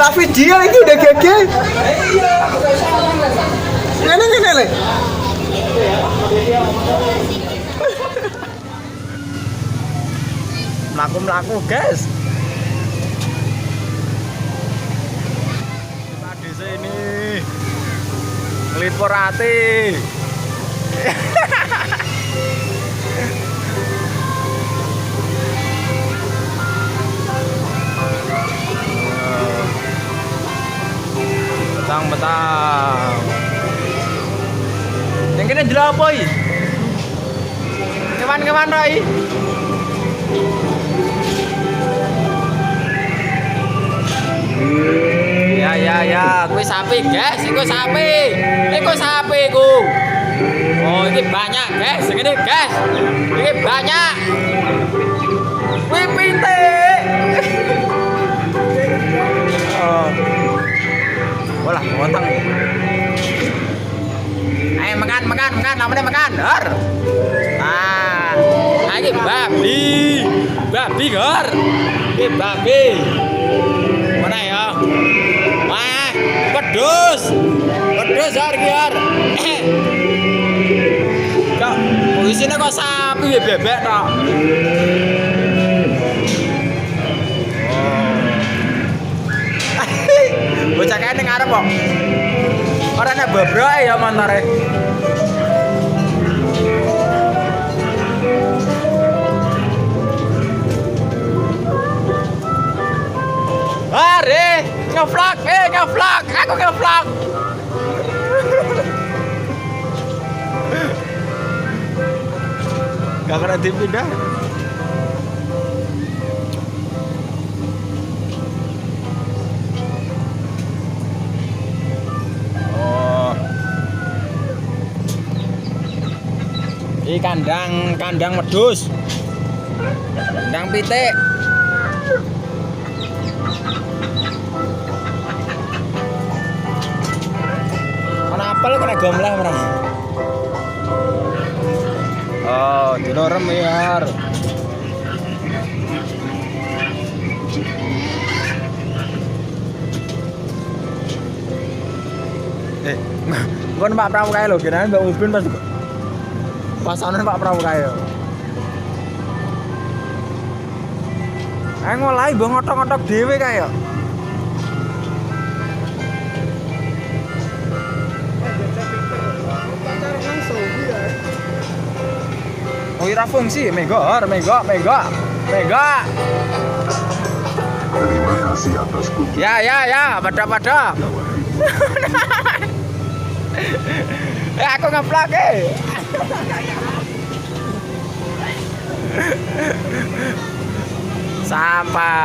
Tak video ini udah gege. Ngene le. Mlaku-mlaku, guys. Kita di sini. Ngelipur hati. Betang-betang. Yang kene jelapo iki? Kewan-kewan rai. Ya, kuwi sapi, guys. Iku sapi. Iku sapi iku. Oh, ini banyak, guys. Segini, guys. Ini banyak. Kuwi pitik. Oh. Walah, ngotong. Ayo makan, namanya makan. Hor. Ah, ini babi. Babi, hor. Ini babi. Mana ya? Wah, pedus. Pedus hor, hor. Kok isine kok sapi bebek tok. Bocah kae ning arep kok. Ora nek bobroke ya montore. Are, ngevlog, ngevlog, aku ngevlog. Gak kena dipindah. Ini kandang wedhus. Kandang pitik. Ana apel kena gomlah merah. Oh, dilorem ya. Kon Pak Pramu kae lho, kirain Mbak Ubin pas pasanan Pak Pramu kae. Ayo ngolahi mbok ngotok-ngotok dhewe kae. Oh, ira fungsi, mega. Terima kasih atas kunjungan. Ya, pada. Aku ngeplak sampai